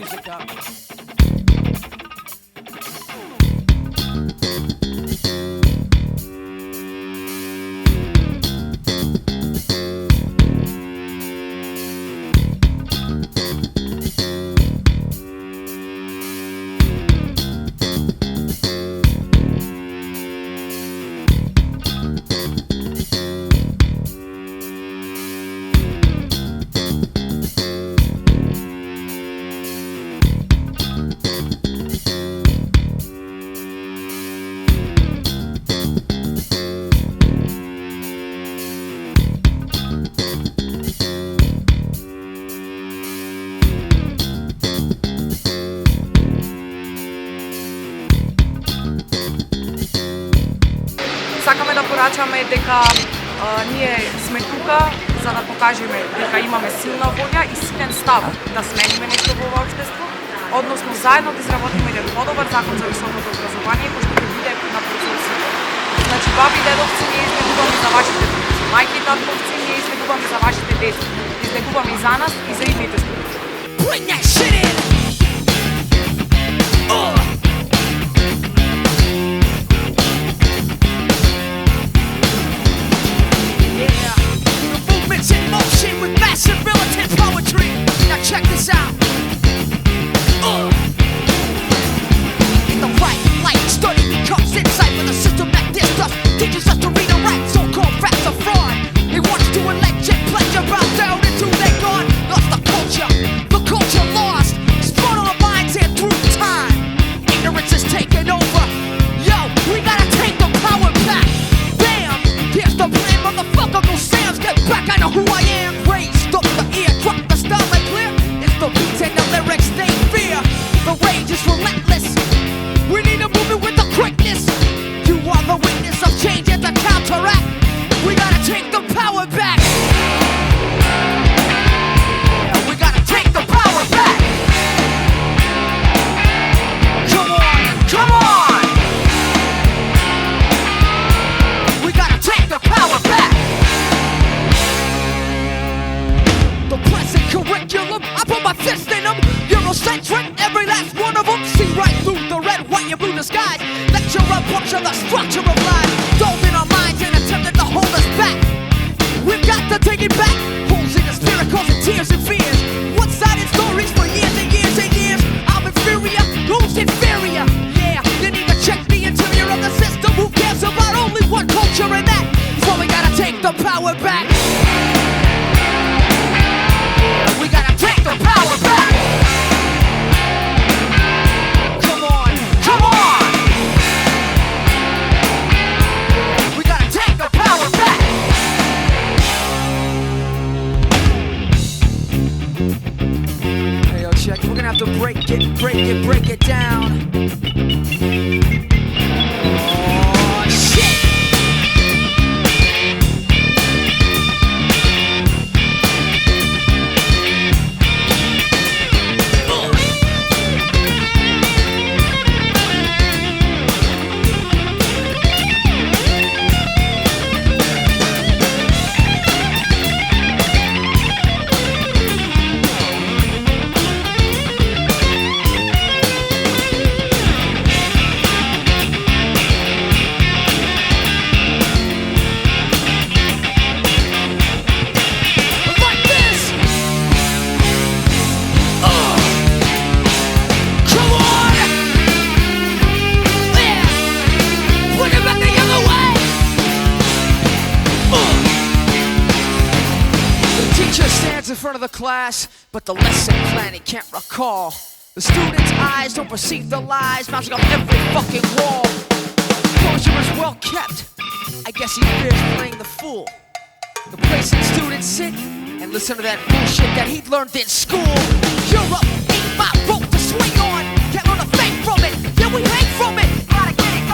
musica. Сакаме да порачаме дека ние сме тука за да покажеме дека имаме силна волја и силен став да смениме нешто во ова општество, односно заедно да изработиме еден подобар закон за високото образование кој што ќе биде на процесите. Значи, баби и дедовци, ние излегуваме за вашите внуци, мајки и татковци, ние излегуваме за вашите деца, излегуваме и за нас и за идните студенти. Bring that shit in! In motion with massive militant poetry. Now check this out. The right light study becomes insight for the system that dissed us. Teaches us to read and write so-called facts of fraud. He wants to elect and pledge about down into their God. Lost the culture lost. Spun on our minds and through time. Ignorance is taking over. Yo, we gotta take the power back. Bam! Here's the plan, motherfucker. Go Sam's, get back. I know who I am. Raised up the ear, drop the style like clear. It's the beats and the lyrics they fear. The rage is relentless. We need a movement with the quickness. You are the witness of change and the counteract. We gotta take the power back. Yeah, we gotta take the power back. Come on, come on. We gotta take the power back. The present curriculum, I put my fist in them. Eurocentric, every last one of them. See right through the red, white, and blue disguise. Lecture a bunch of the structure of life. Dove in our minds and attempted to hold us back. We've got to take it back. Holes in the spirit causing tears and fears. One-sided stories for years and years and years. I'm inferior, who's inferior? Yeah, you need to check the interior of the system. Who cares about only one culture and that? So we gotta take the power back. We gotta take the power back. Come on, come on. We gotta take the power back. Hey, yo, check. We're gonna have to break it down. Oh, shit. In front of the class, but the lesson plan he can't recall. The students' eyes don't perceive the lies mounting up every fucking wall. Closure is well kept. I guess he fears playing the fool. The place that students sit and listen to that bullshit that he'd learned in school. Europe ain't my rope to swing on. Can't learn a thing from it. Yeah, we hang from it. Gotta get it,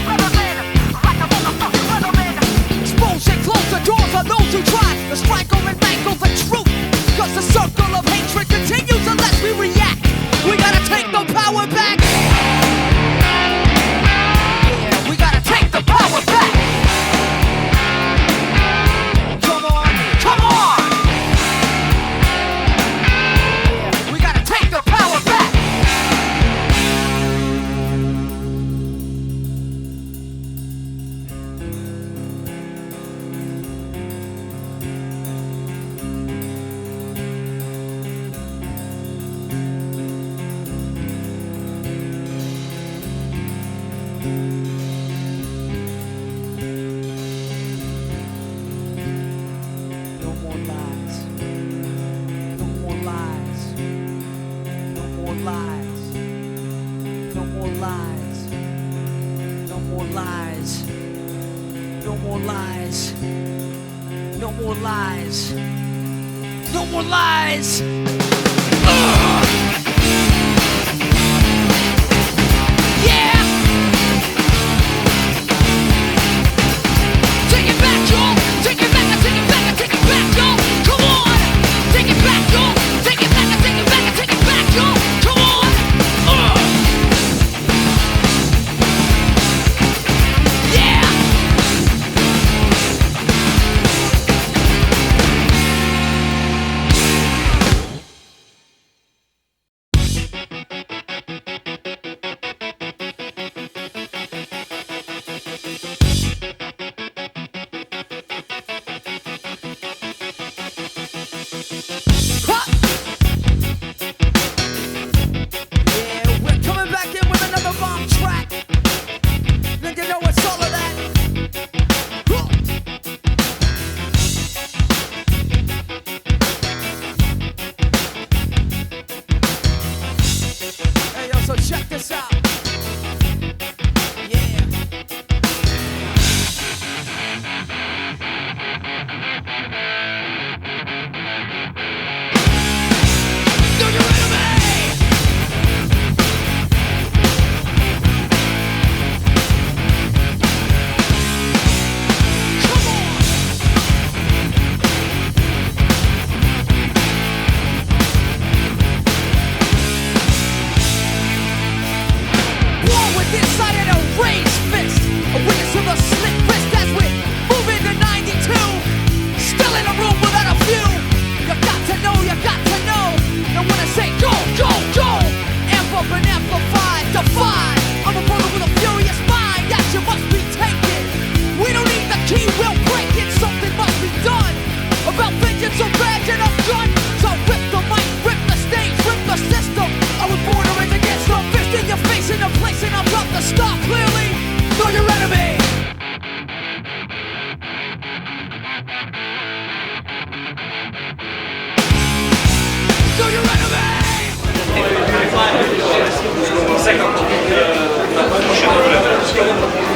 weatherman. Like a motherfucking weatherman. Expose and close the doors on those who try to strangle and mangle the truth. Cause the circle of hatred continues unless we react. We gotta take the power back. Yeah, we gotta take the power back. Come on, come on. Yeah, we gotta lies. No more lies. No more lies. No more lies. No more lies. Yeah. Take it back, y'all. Take it back. I take it back. I take it back, y'all. Come on. Take it back, y'all. Take it back. I take it back. I take it back, y'all. Come on. Yeah.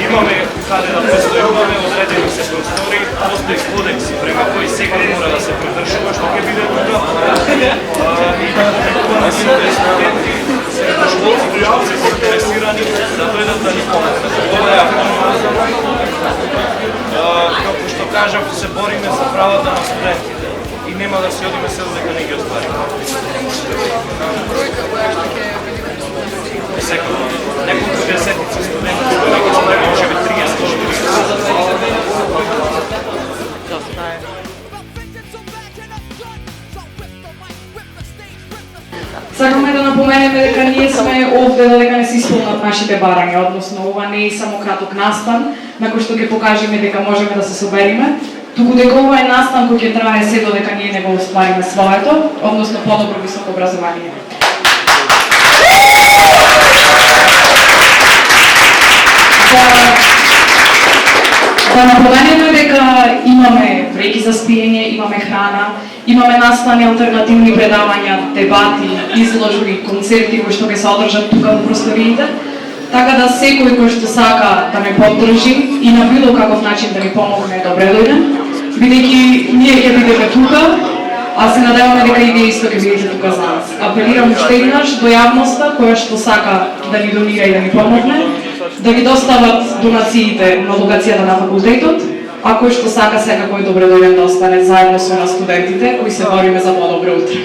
Imаме каде да постојуваме, одредени се простори, постои кодекс према кој секој мора да се прдржува што ќе биде тука. И да коментуваме сите студенти, школци кои се заинтересирани да дојдат да ни помогнат. Ова е како што кажав, се бориме за правата на студентите и нема да си одиме се додека не ги оствариме. Секој, неколку десетици студенти, може би 30-40. Сакаме да напоменеме дека ние сме овде додека не се исполнат нашите барања, односно ова не е само краток настан на кој што ќе покажеме дека можеме да се собериме, туку дека ова е настан кој ќе трае се додека ние не го оствариме своето, односно подобро високо образование. Да напоменеме дека имаме бреки за спиење, имаме храна, имаме настани, алтернативни предавања, дебати, изложби, концерти кои што ќе се одржат тука во просториите, така да секој кој што сака да ме поддржи и на било каков начин да ни помогне е добре дојден, бидејќи ние ќе бидеме тука, а се надеваме дека и вие исто ќе бидете тука за нас. Апелирам уште еднаш до јавноста која што сака да ни донира и да ни помогне, да ги достават донациите на локацијата на факултетот, а кој што сака секако е добре дојден да остане заедно со нас студентите кои се бориме за подобро утре.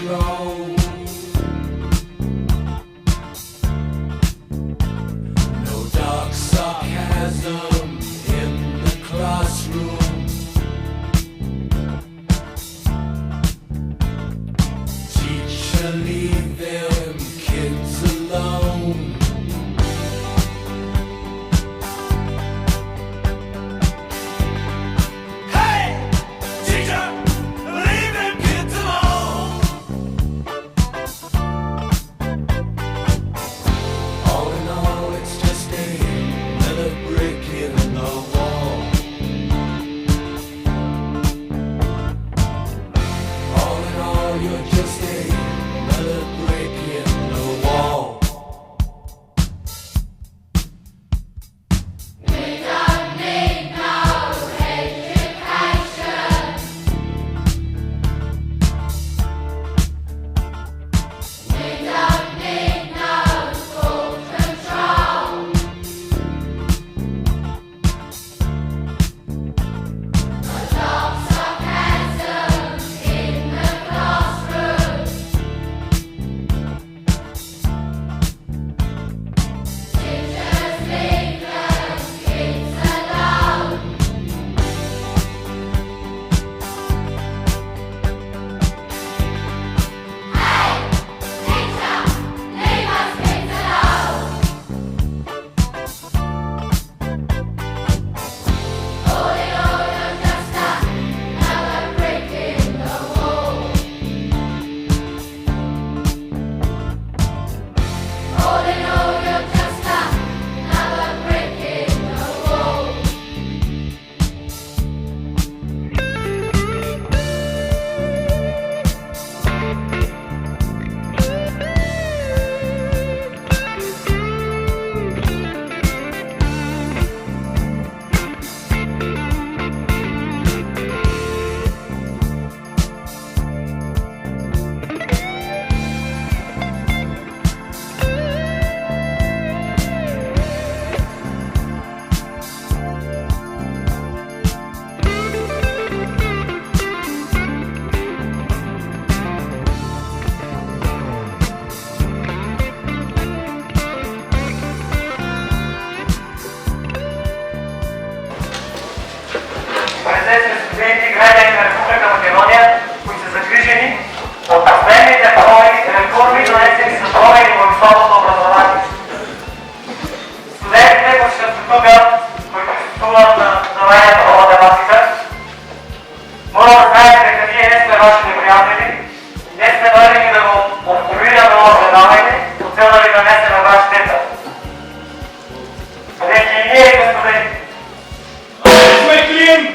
glow. No dark sarcasm in the classroom. Teacher, leave them kids alone. Hey, teacher, leave them kids alone. All in all, it's just another brick in the wall. All in all, you're just another brick in the wall. Презентни студенти, граждани на Република Македония, които са загрижени от последните реформи, донесени с промени в високото образование. Студентите, които са тук, които изпълняват на заданието по математика, моля да знаете дека ние не сме ваши неприятели, не сме дойдени да го обкурираме в предаване, по цел да ви нанесеме ваш тета. Бидейки и ние сме студенти. Сме клиенти!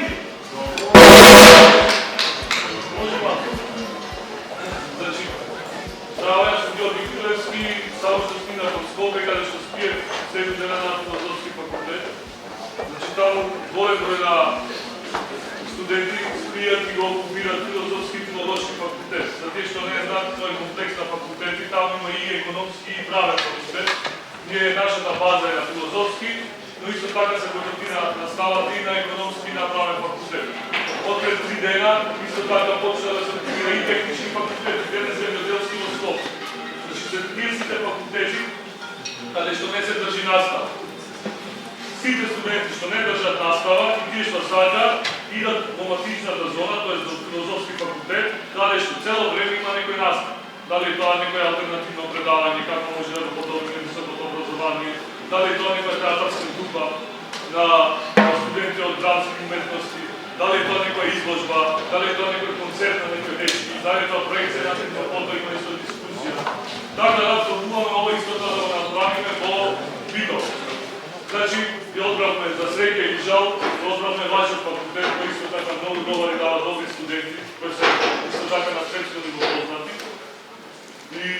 Значи, здраве, аз съм Георги Кръвски, само ще смина в Скопе, къде ще спие цели дена на филозофски факултет. Значи, там голем брой на студенти спият и го окупират филозофски и филологски факултет. За те, що не знаят, той е комплекс на факултети, там има и економски и правен факултет. Ние, нашата база е на филозофски, но исто така се подготви на ставата и на економски и на правен факултет. От пред 3 дена, исто така почна да се подготвира и технични факултети, те не земјоделски во Скопје. Значи, се 30 факултети, каде што не се држи настава. Сите студенти што не држат настава и тие што саѓаат, идат во матичната зона, т.е. до филозофски факултет, каде што цело време има некој настав. Дали тоа некој алтернативно предавање, како може да го подобри високото образование, дали тоа некоја театарска група на студенти од драмски уметности, дали тоа некоја изложба, дали тоа некој концерт на некој дечки, дали тоа проекција на некој фото има исто дискусија. Така да разумуваме ова исто да го направиме во видео. Значи, ја одбравме за среќа и жал, одбравме вашиот факултет, кој исто така многу говори дава добри студенти, кои се исто така на светско ниво познати. И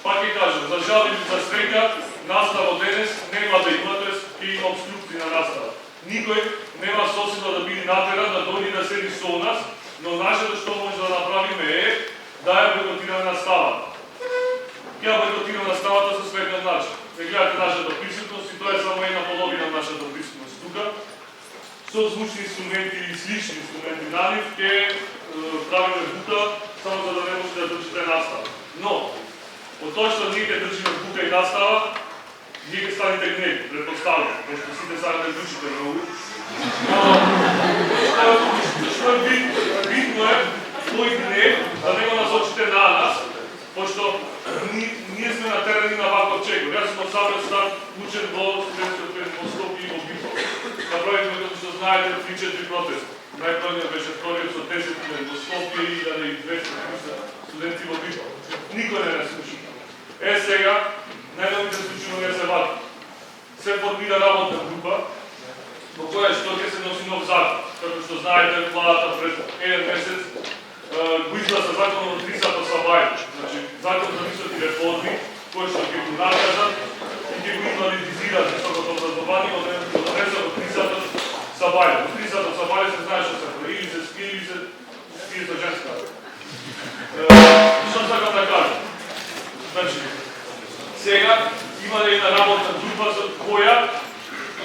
пак ќе кажам, за жал или за среќа, настава денес нема да има, т.е. и обструкции на настава. Никој нема сосила да биде натеран да дојде да седи со нас, но нашето што може да направиме е да ја бойкотираме наставата. Ја бойкотираме наставата со следниот начин. Не гледате нашата присутност и тоа е само една половина на нашата присутност тука. Со звучни инструменти и слични инструменти на нив ќе правиме бука само за да не можете да држите настава. Но, од тоа што ние ќе држиме бука и настава, вие ќе станете гневи, предпоставljam, пошто сите сега не држите многу. Што е битно е тој гнев да не го насочите на нас, пошто ние сме на терени на ваков чекор. Јас сум сам стар учен во студентскиот клуб во Скопје и во Битол. Направивме, како што знаете, 3-4 протести. Најбројниот беше вториот со 10.000 во Скопје и 1200 студенти во Битол. Никој не не слуша. Сега, најновите случаи не се вади. Се формира работна група, во која што ќе се носи нов закон. Како што знаете, владата пред еден месец го изгласа законот од 3 сата сабајле. Значи, закон за високи реформи, кој што ќе го накажат и ќе го инвалидизират високото образование од однесот од 3 сата сабајле. Од 3 сата сабајле се знае што се прави, или се спие, или се спие со женска. Што сакам да кажам? Значи, сега има една работна група за која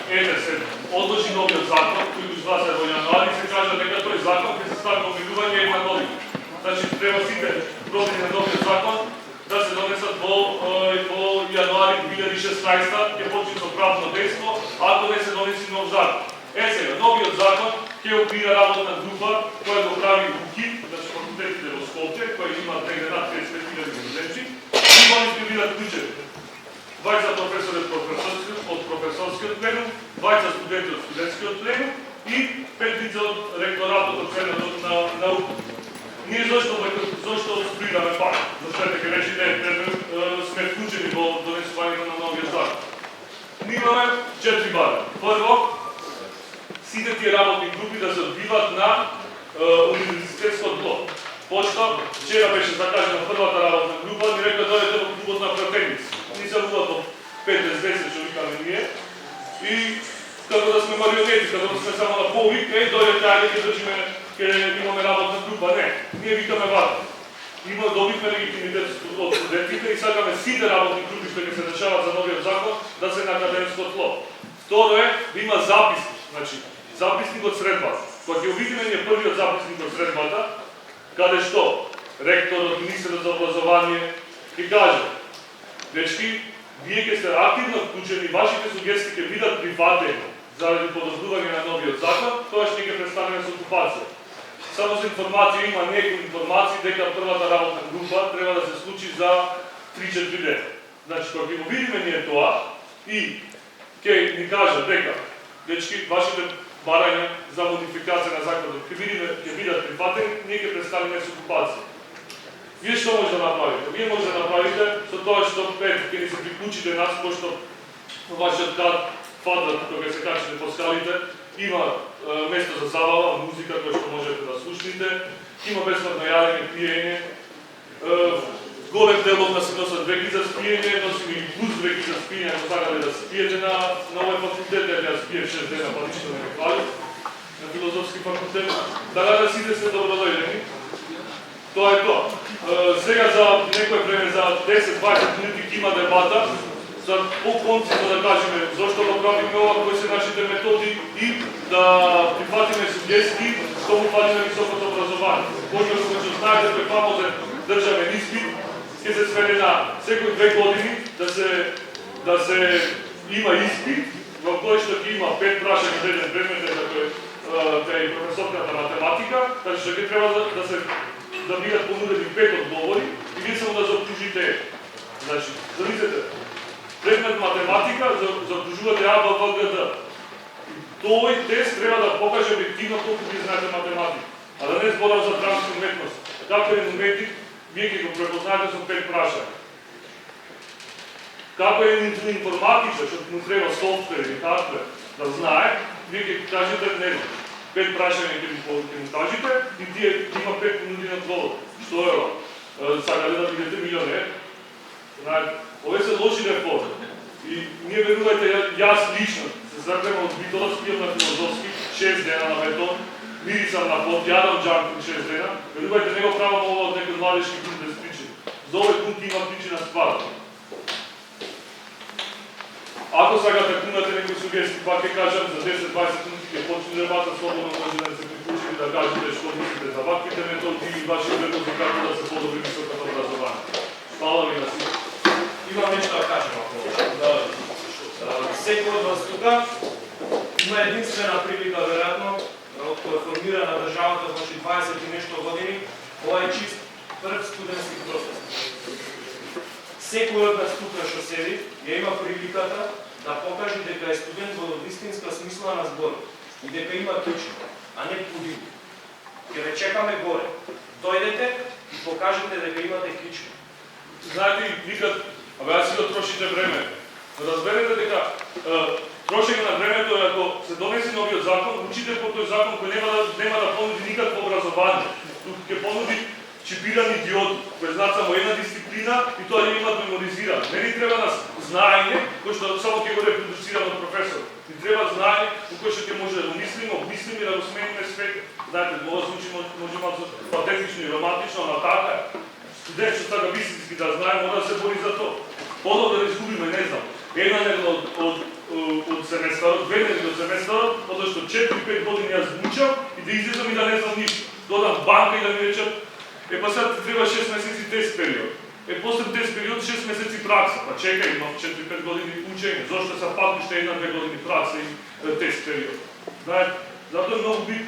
се одложи новиот закон, кој го изгласа во јануари, се кажа дека тој закон ќе се стави во милување и на нови. Значи, треба сите промени на новиот закон да се донесат во јануари 2016, ќе почне со правно дејство, ако не се донеси нов закон. Сега, новиот закон ќе опира работна група која го прави УКИП, значи факултетите во Скопје, која има негде над 55.000 студенти, и они ќе бидат вклучени. 20 професори од професорскиот пленум, 20 студенти од студентскиот пленум и 5 лица од ректоратот од Центрот на наука. Ние зошто спираме пак? Зашто ќе речите сме вклучени во донесувањето на новиот закон. Ние имаме 4 бари. Прво, сите тие работни групи да се одбиват на универзитетско тло. Пошто, вчера беше закажена првата работна група, ни рекла дојдете во клубот на пратеници. Ни се вуват во 5-10 што викаме ние. И како да сме марионети, како да сме само на повик, дојдете, ајде ќе држиме, ќе имаме работна група. Не, ние викаме вака. Добивме легитимитет од студентите и сакаме сите работни групи што ќе се дешават за новиот закон да се на академско тло. Второ е да има записник, значи записник од средбата. Кога ќе видиме ние првиот записник од средбата, каде што ректорот, министерот за образование ќе каже: дечки, вие ќе сте активно вклучени, вашите сугестии ќе бидат прифатени заради подобрување на новиот закон, тоа ќе ќе представиме со окупација. Само за информација има некои информации дека првата работна група треба да се случи за 3-4 дена. Значи, кога ќе го видиме ние тоа и ќе ни кажа дека дечки, вашите барања за модификација на законот ќе бидат прифатени, ние ќе представиме со окупација. Вие што може да направите? Вие може да направите со тоа што ќе ни се приклучите нас, пошто во вашиот квадрат, кога се качите по скалите, има место за забава, музика која што можете да слушнете, има бесплатно јадење, пиење, голем дел од нас се носат веки за спиење, носим и плюс веки за спиење, ако сакате да спиете на овој факултет, јас спиев 6 дена, па ништо не ме хвали, на филозофски факултет, така да сите сте добродојдени. Тоа е тоа. Сега за некој време, за 10-20 минути ќе има дебата, за по-концизно да кажеме зошто го правиме ова, кои се нашите методи и да прифатиме сугестии што му фали на високото образование. Пошто што знаете, тој фамозен државен испит ќе се сведе на секој 2 години да се има испит во кој што ќе има 5 прашања за еден предмет, дека е професорката математика, така што ќе треба да бидат понудени 5 одговори и вие само да заокружите. Значи, замислете, предмет математика заокружувате А, Б, В, Г, Д. Тој тест треба да покаже објективно колку ви знаете математика, а да не зборам за драмска уметност. Како е уметник, вие ќе го препознаете со 5 прашања. Како е информатичар, што му треба софтвер или хардвер да знае, вие ќе кажете него. 5 прашања ќе му кажете и тие има 5 понудени одговори. Што е ова? Сакате да бидете милионер? Знаете, овие се лоши реформи. И ние верувајте, јас лично се закревам од Битола, спијам на филозофски 6 дена на бетон, мирицам на пот, јадам джанк 6 дена, верувајте, не го правам ова од некој младешки кун без причини. За овој кун има причина ствар. Ако сакате кунате некои сугестии, пак ќе кажам, за 10-20 минути ќе почне дебата, слободно може да се приклучите да кажете што мислите за ваквите методи и ваши предложи како да се подобри високото образование. Фала ви на сите. Имам нешто да кажем ако. Секој од вас тука има единствена прилика, веројатно, од која формира на државата, значи 20 и нешто години, ова е чист прв студентски протест. Секој од нас тука што седи, ја има приликата да покаже дека е студент во вистинска смисла на збор и дека има клучно, а не пудило. Ќе ве чекаме горе. Дојдете и покажете дека имате клучно. Знаете, никад, ја си да трошите време. Разберете дека трошење на времето е ако се донесе новиот закон, учите по тој закон кој нема да понуди никакво образование. Тук ќе понуди чипирани диоди, кој знаат само една дисциплина и тоа ја имаат меморизирано. Не ни треба нас знаење, кој што само ќе го репродуцираме од професор. Ни треба знаење кој што ќе може да го мислиме, обмислиме и да го смениме свет. Знаете, ова звучи може малку патетично и романтично, ама така е. Студент што така вистински да знае, мора да се бори за тоа. Подобро да изгубиме, не знам, една недела од семестарот, 2 недели од семестарот, одно што 4-5 години јас мучам и да излезам и да не знам ништо. Додам банка и да ми речат, па сега ти треба 6 месеци тест период. После тест период 6 месеци пракса. Па чекај, имам 4-5 години учење. Зошто са пак уште 1-2 години пракса и тест период? Знаете, затоа е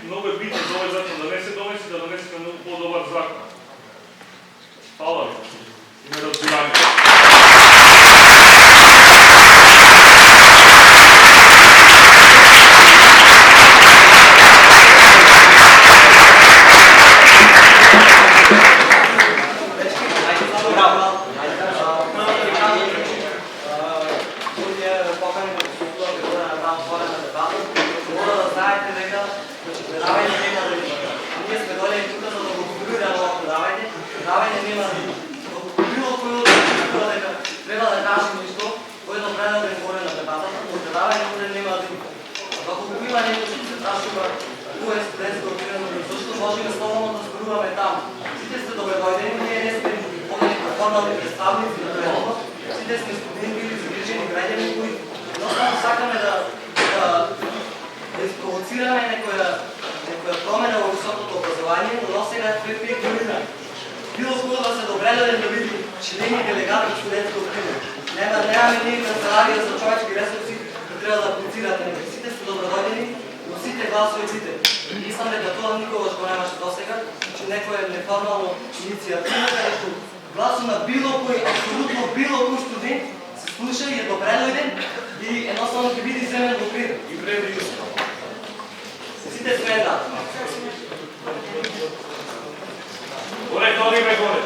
многу е битно за овој закон да не се донеси, да донесеме многу подобар закон. Фала ви. И ме разбирање. Горе, тоа ви ме горе.